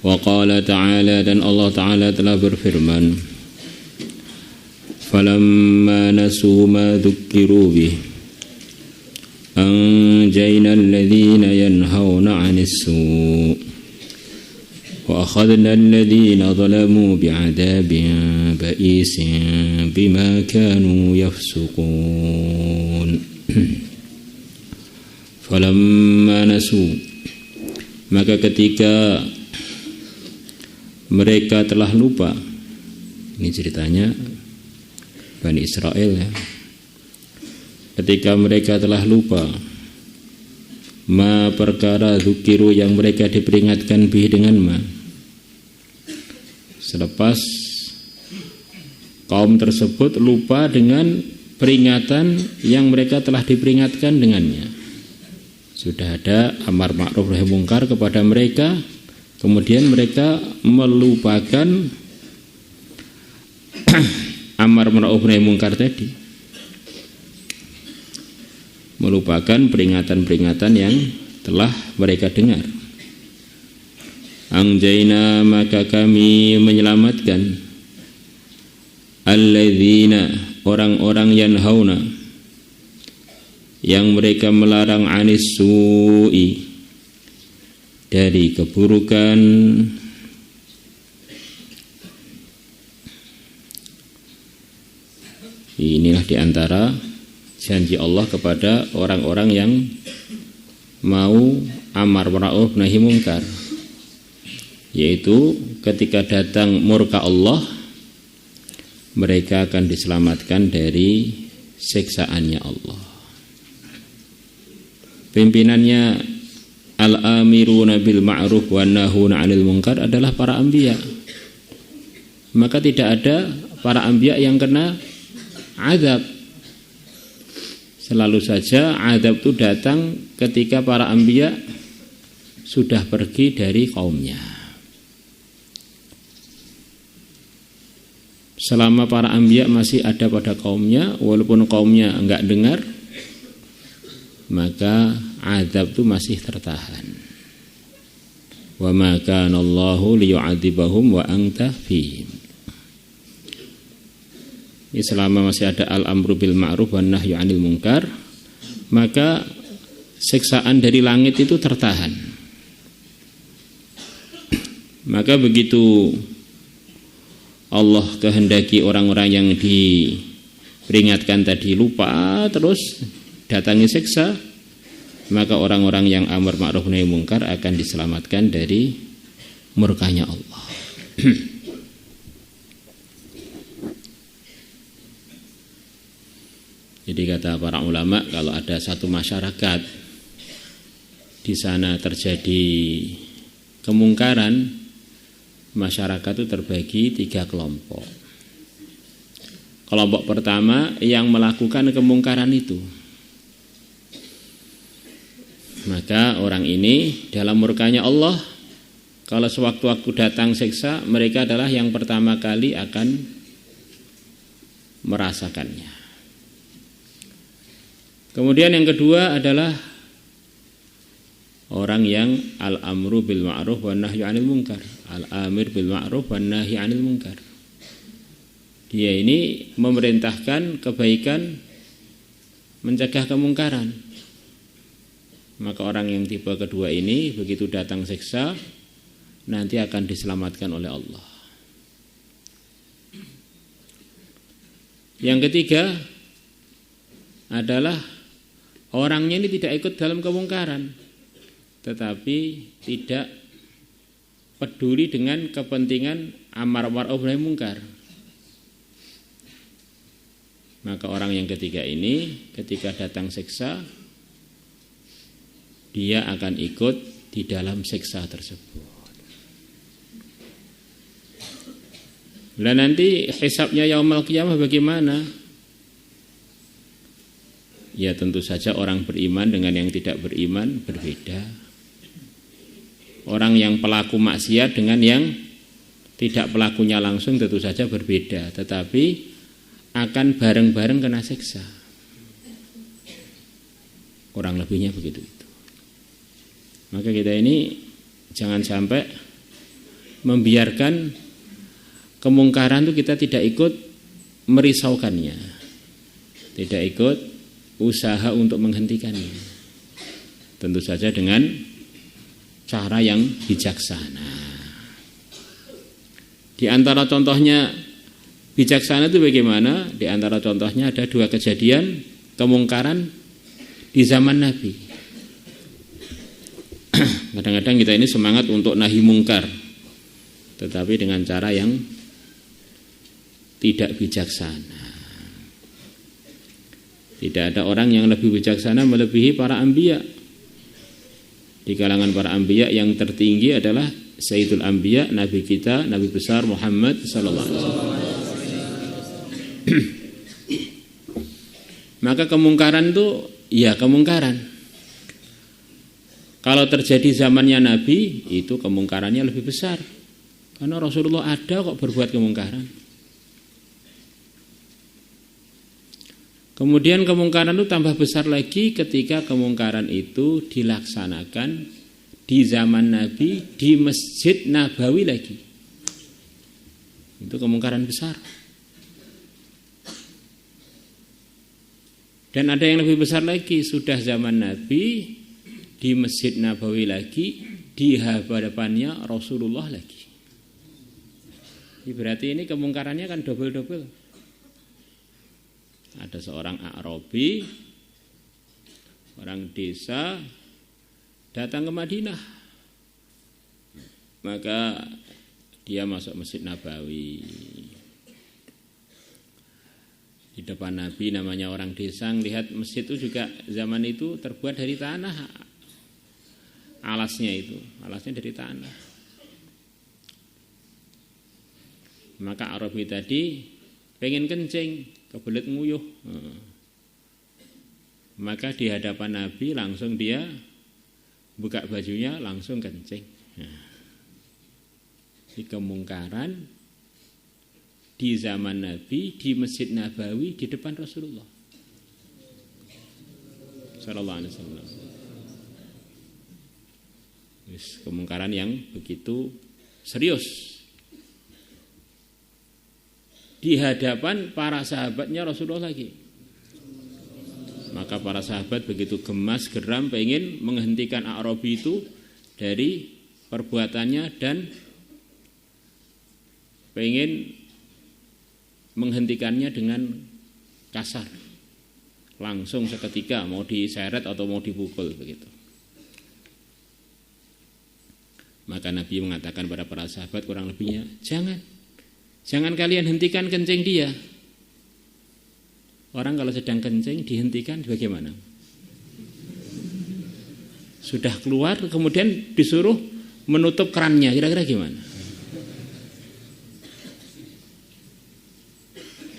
Wa qala ta'ala, dan Allah Ta'ala telah berfirman, falamma nasu ma dzukkiru bih anjayna alladhina yanhauna 'anis su' wa akhadna alladhina zalamu bi'adabin ba'isin bima kanu yafsukun. Falamma nasu, maka ketika mereka telah lupa, ini ceritanya Bani Israel ya, ketika mereka telah lupa ma perkara dzukiru yang mereka diperingatkan bih dengan ma, selepas kaum tersebut lupa dengan peringatan yang mereka telah diperingatkan dengannya. Sudah ada amar ma'ruf nahi mungkar kepada mereka, kemudian mereka melupakan amar ma'ruf nahi mungkar tadi, melupakan peringatan-peringatan yang telah mereka dengar. Anjayna, maka kami menyelamatkan alladzina, orang-orang yanhauna, yang mereka melarang anis su'i, dari keburukan, inilah diantara janji Allah kepada orang-orang yang mau amar ma'ruf nahi mungkar, yaitu ketika datang murka Allah, mereka akan diselamatkan dari siksaannya Allah. Pimpinannya al-amiruna bil ma'ruf wa nahuna 'anil munkar adalah para anbiya. Maka tidak ada para anbiya yang kena azab. Selalu saja azab itu datang ketika para anbiya sudah pergi dari kaumnya. Selama para anbiya masih ada pada kaumnya, walaupun kaumnya enggak dengar, maka azab itu masih tertahan. Wa ma kana Allahu liyu'adzibahum wa anta fihim. Selama masih ada al-amru bil ma'ruf wan nahyu 'anil munkar, maka siksaan dari langit itu tertahan. Maka begitu Allah kehendaki orang-orang yang diperingatkan tadi lupa, terus datangi siksa, maka orang-orang yang amar ma'ruf nahi mungkar akan diselamatkan dari murkanya Allah. Jadi kata para ulama, kalau ada satu masyarakat di sana terjadi kemungkaran, masyarakat itu terbagi 3 kelompok. Kelompok pertama yang melakukan kemungkaran itu, maka orang ini dalam murkanya Allah, kalau sewaktu-waktu datang siksa, mereka adalah yang pertama kali akan merasakannya. Kemudian yang kedua adalah orang yang al-amru bil ma'ruf wan nahyu 'anil munkar. Al-amir bil ma'ruf wan nahyi 'anil munkar. Dia ini memerintahkan kebaikan, mencegah kemungkaran. Maka orang yang tipe kedua ini begitu datang siksa, nanti akan diselamatkan oleh Allah. Yang ketiga adalah orangnya ini tidak ikut dalam kemungkaran, tetapi tidak peduli dengan kepentingan amar ma'ruf nahi mungkar. Maka orang yang ketiga ini ketika datang siksa, dia akan ikut di dalam siksa tersebut. Dan nanti hisabnya yaumul qiyamah bagaimana? Ya tentu saja orang beriman dengan yang tidak beriman berbeda. Orang yang pelaku maksiat dengan yang tidak pelakunya langsung tentu saja berbeda, tetapi akan bareng-bareng kena siksa. Kurang lebihnya begitu itu. Maka kita ini jangan sampai membiarkan kemungkaran itu kita tidak ikut merisaukannya, tidak ikut usaha untuk menghentikannya. Tentu saja dengan cara yang bijaksana. Di antara contohnya bijaksana itu bagaimana? Di antara contohnya ada 2 kejadian kemungkaran di zaman Nabi. Kadang-kadang kita ini semangat untuk nahi mungkar, tetapi dengan cara yang tidak bijaksana. Tidak ada orang yang lebih bijaksana melebihi para anbiya. Di kalangan para anbiya yang tertinggi adalah Sayyidul Anbiya, Nabi kita, Nabi besar Muhammad sallallahu alaihi wasallam. Maka kemungkaran itu ya kemungkaran. Kalau terjadi zamannya Nabi, itu kemungkarannya lebih besar. Karena Rasulullah ada kok berbuat kemungkaran. Kemudian kemungkaran itu tambah besar lagi ketika kemungkaran itu dilaksanakan di zaman Nabi di Masjid Nabawi lagi. Itu kemungkaran besar. Dan ada yang lebih besar lagi, sudah zaman Nabi di Masjid Nabawi lagi, di hadapannya Rasulullah lagi. Berarti ini kemungkarannya kan double-double. Ada seorang A'rabi, orang desa, datang ke Madinah. Maka dia masuk Masjid Nabawi. Di depan Nabi, namanya orang desa, melihat masjid itu juga zaman itu terbuat dari tanah. Alasnya dari tanah. Maka A'rabi tadi pengen kencing, kebelet nguyuh. Maka di hadapan Nabi langsung dia buka bajunya, langsung kencing. Di kemungkaran di zaman Nabi di Masjid Nabawi di depan Rasulullah sallallahu alaihi wasallam. Kemungkaran yang begitu serius di hadapan para sahabatnya Rasulullah lagi. Maka para sahabat begitu gemas, geram, pengen menghentikan A'rabi itu dari perbuatannya dan pengen menghentikannya dengan kasar. Langsung seketika mau diseret atau mau dipukul begitu. Maka Nabi mengatakan pada para sahabat kurang lebihnya, Jangan kalian hentikan kencing dia. Orang kalau sedang kencing dihentikan bagaimana? Sudah keluar kemudian disuruh menutup kerannya, kira-kira gimana?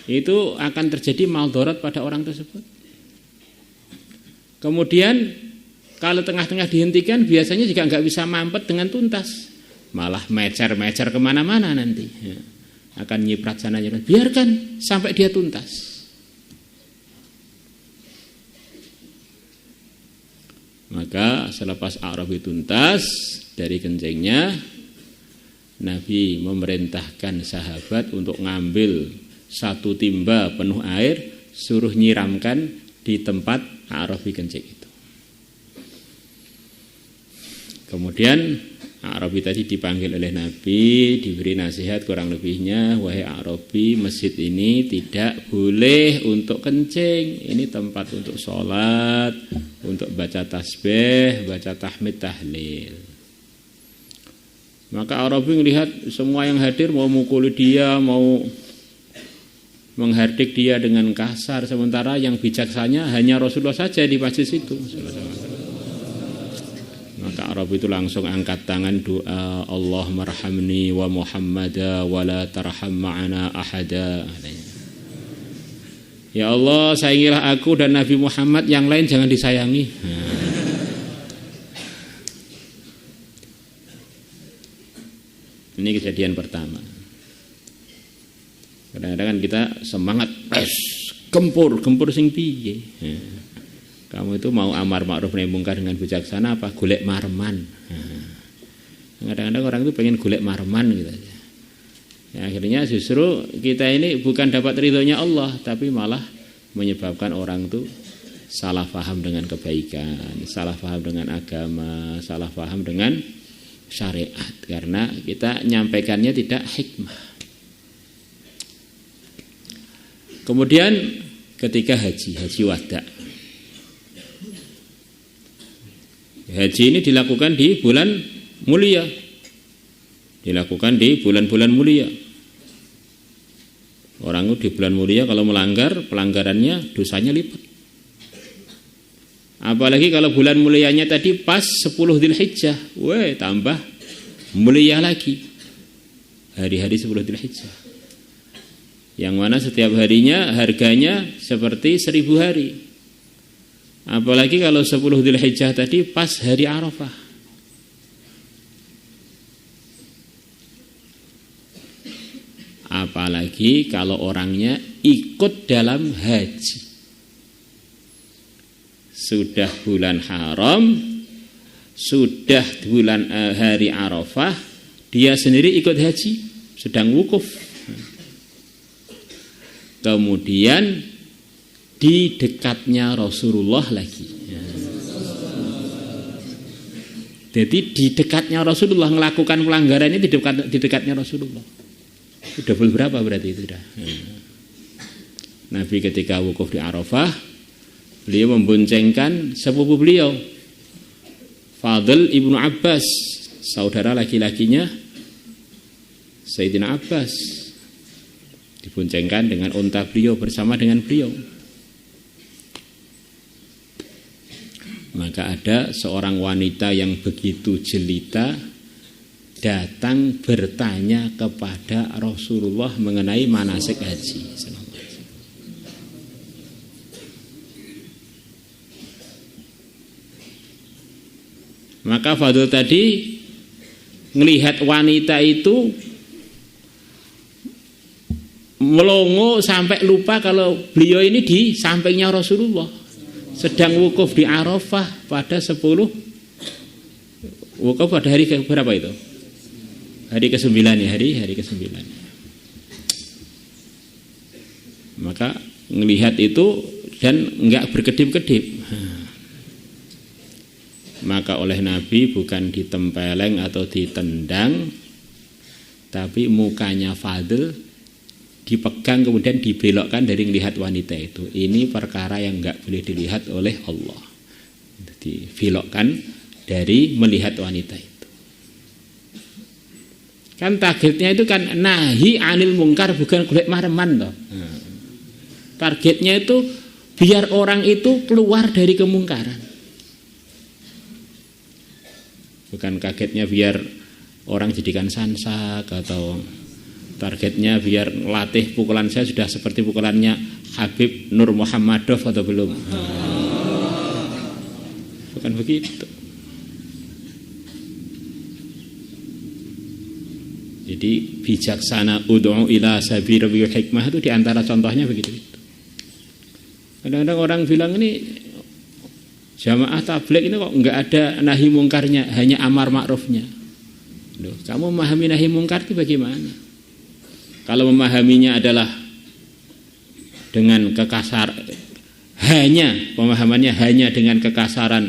Itu akan terjadi maldharat pada orang tersebut. Kemudian kalau tengah-tengah dihentikan biasanya juga nggak bisa mampet dengan tuntas, malah mecer-mecer kemana-mana nanti. Akan nyiprat sana nyiprat. Biarkan sampai dia tuntas. Maka selepas A'rabi tuntas dari kencingnya, Nabi memerintahkan sahabat untuk ngambil 1 timba penuh air, suruh nyiramkan di tempat A'rabi kencing itu. Kemudian A'rabi tadi dipanggil oleh Nabi, diberi nasihat kurang lebihnya, wahai A'rabi, masjid ini tidak boleh untuk kencing, ini tempat untuk sholat, untuk baca tasbih, baca tahmid, tahlil. Maka A'rabi melihat semua yang hadir mau mukuli dia, mau menghardik dia dengan kasar, sementara yang bijaksana hanya Rasulullah saja di masjid itu. Maka A'rabi itu langsung angkat tangan doa, Allah marhamni wa Muhammada wa la tarham ma'ana ahada. Ya Allah, sayangilah aku dan Nabi Muhammad, yang lain jangan disayangi. Ini kejadian pertama. Kadang-kadang kita semangat, gempur sing piye. Kamu itu mau amar ma'ruf nahi mungkar dengan bijaksana apa golek marman? Kadang-kadang orang itu pengen golek marman gitu aja. Ya, akhirnya justru kita ini bukan dapat ridhonya Allah, tapi malah menyebabkan orang itu salah paham dengan kebaikan, salah paham dengan agama, salah paham dengan syariat, karena kita nyampaikannya tidak hikmah. Kemudian ketika haji wada. Haji ini dilakukan di bulan mulia. Dilakukan di bulan-bulan mulia. Orang di bulan mulia kalau melanggar, pelanggarannya dosanya lipat. Apalagi kalau bulan mulianya tadi pas 10 Dzulhijjah, tambah mulia lagi. Hari-hari 10 Dzulhijjah. Yang mana setiap harinya harganya seperti 1000 hari. Apalagi kalau 10 Dzulhijjah tadi pas hari Arafah. Apalagi kalau orangnya ikut dalam haji. Sudah bulan haram, sudah bulan hari Arafah, dia sendiri ikut haji, sedang wukuf. Kemudian di dekatnya Rasulullah lagi. Jadi di dekatnya Rasulullah melakukan pelanggaran ini di dekatnya Rasulullah. Sudah berapa berarti itu dah? Nabi ketika wukuf di Arafah, beliau memboncengkan sepupu beliau, Fadl ibnu Abbas, saudara laki-lakinya Sayyidina Abbas, diboncengkan dengan unta beliau bersama dengan beliau. Maka ada seorang wanita yang begitu jelita datang bertanya kepada Rasulullah mengenai manasik haji. Maka Fadl tadi melihat wanita itu melongo sampai lupa kalau beliau ini di sampingnya Rasulullah, sedang wukuf di Arafah pada 10 wukuf pada hari berapa itu? Hari ke-9 ya, hari ke-9. Maka melihat itu dan enggak berkedip-kedip. Maka oleh Nabi bukan ditempeleng atau ditendang, tapi mukanya Fadl dipegang kemudian dibelokkan dari melihat wanita itu. Ini perkara yang enggak boleh dilihat oleh Allah. Dibelokkan dari melihat wanita itu. Kan targetnya itu kan nahi anil mungkar, bukan golek mareman toh. Targetnya itu biar orang itu keluar dari kemungkaran. Bukan kagetnya biar orang jadikan sansak, atau targetnya biar latih pukulan saya sudah seperti pukulannya Habib Nur Muhammadov atau belum. Bukan begitu. Jadi bijaksana ud'u ila sabili bil hikmah itu diantara contohnya begitu. Kadang-kadang orang bilang ini jamaah tabligh ini kok enggak ada nahi mungkarnya, hanya amar ma'rufnya. Loh, kamu memahami nahi mungkar itu bagaimana? Kalau memahaminya adalah dengan kekasar, hanya pemahamannya hanya dengan kekasaran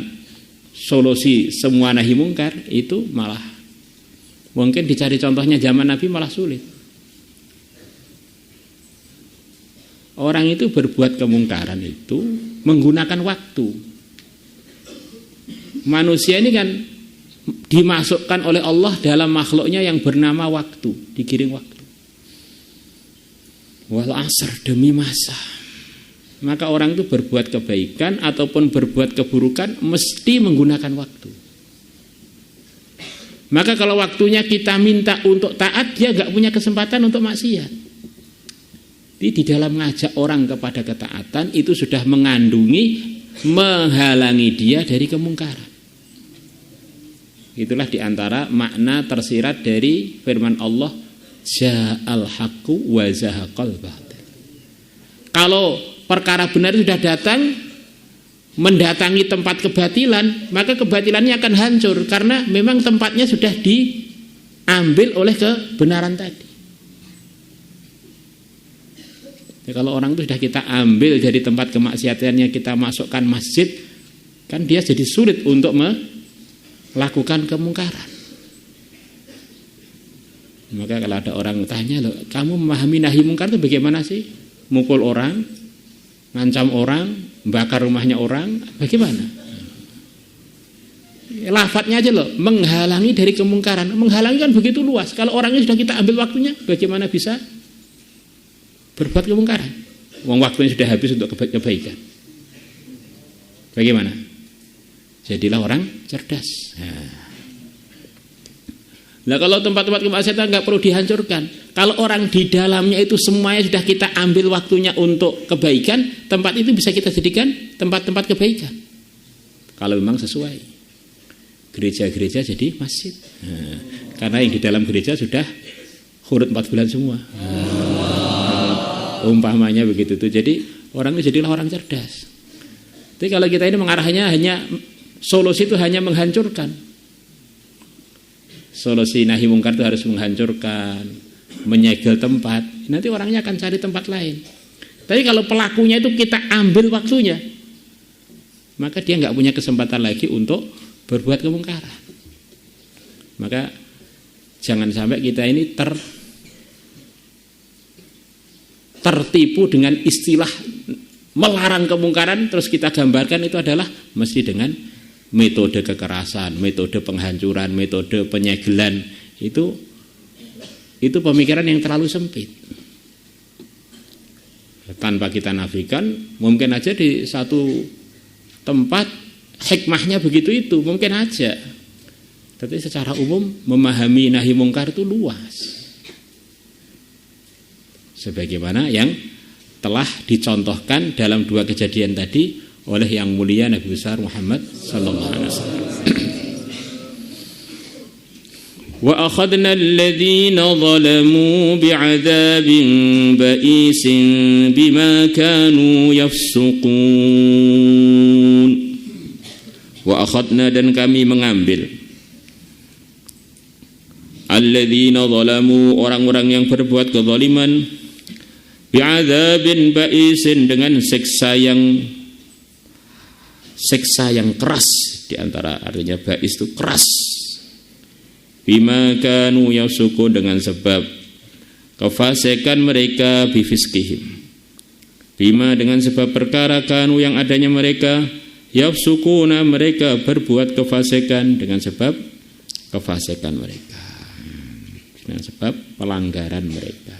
solusi semua nahi mungkar, itu malah mungkin dicari contohnya zaman Nabi malah sulit. Orang itu berbuat kemungkaran itu menggunakan waktu. Manusia ini kan dimasukkan oleh Allah dalam makhluknya yang bernama waktu, digiring waktu. Wal asr, demi masa. Maka orang itu berbuat kebaikan ataupun berbuat keburukan mesti menggunakan waktu. Maka kalau waktunya kita minta untuk taat, dia gak punya kesempatan untuk maksiat. Jadi di dalam ngajak orang kepada ketaatan itu sudah mengandungi, menghalangi dia dari kemungkaran. Itulah diantara makna tersirat dari firman Allah, ja'al haqqu wa zahaqal batil. Kalau perkara benar sudah datang, mendatangi tempat kebatilan, maka kebatilannya akan hancur karena memang tempatnya sudah ambil oleh kebenaran tadi. Ya, kalau orang itu sudah kita ambil dari tempat kemaksiatannya, kita masukkan masjid, kan dia jadi sulit untuk melakukan kemungkaran. Maka kalau ada orang tanya, loh, kamu memahami nahi mungkar itu bagaimana sih? Mukul orang, ngancam orang, bakar rumahnya orang, bagaimana? Lafadznya aja loh, menghalangi dari kemungkaran. Menghalangi kan begitu luas. Kalau orangnya sudah kita ambil waktunya, bagaimana bisa berbuat kemungkaran? Wong waktunya sudah habis untuk kebaikan. Bagaimana? Jadilah orang cerdas. Nah, kalau tempat-tempat kemaksiatan nggak perlu dihancurkan. Kalau orang di dalamnya itu semuanya sudah kita ambil waktunya untuk kebaikan, tempat itu bisa kita jadikan tempat-tempat kebaikan. Kalau memang sesuai. Gereja-gereja jadi masjid. Nah, karena yang di dalam gereja sudah khurut 4 bulan semua. Umpamanya begitu tuh. Jadi orang itu jadilah orang cerdas. Tapi kalau kita ini mengarahnya hanya solusi itu hanya menghancurkan. Solusi nahi mungkar itu harus menghancurkan, menyegel tempat. Nanti orangnya akan cari tempat lain. Tapi kalau pelakunya itu kita ambil waktunya, maka dia nggak punya kesempatan lagi untuk berbuat kemungkaran. Maka jangan sampai kita ini tertipu dengan istilah melarang kemungkaran, terus kita gambarkan itu adalah mesti dengan metode kekerasan, metode penghancuran, metode penyegelan. Itu pemikiran yang terlalu sempit. Tanpa kita nafikan, mungkin aja di satu tempat hikmahnya begitu itu, mungkin aja. Tapi secara umum memahami nahi mungkar itu luas. Sebagaimana yang telah dicontohkan dalam 2 kejadian tadi oleh yang mulia Nabi besar Muhammad sallallahu alaihi wasallam. Wa akhadna alladhina zalamu bi'adzabin ba'isin bima kanu yafsuqun. Wa akhadna, dan kami mengambil alladzina zalamu, orang-orang yang berbuat kezaliman, bi'adzabin ba'isin, dengan siksa yang keras. Di antara artinya ba'is itu keras. Bima kanu yafsuqun, dengan sebab kefasikan mereka, bifiskihim. Bima, dengan sebab perkara kanu yang adanya mereka, yafsuquna, mereka berbuat kefasikan dengan sebab kefasikan mereka, dengan sebab pelanggaran mereka.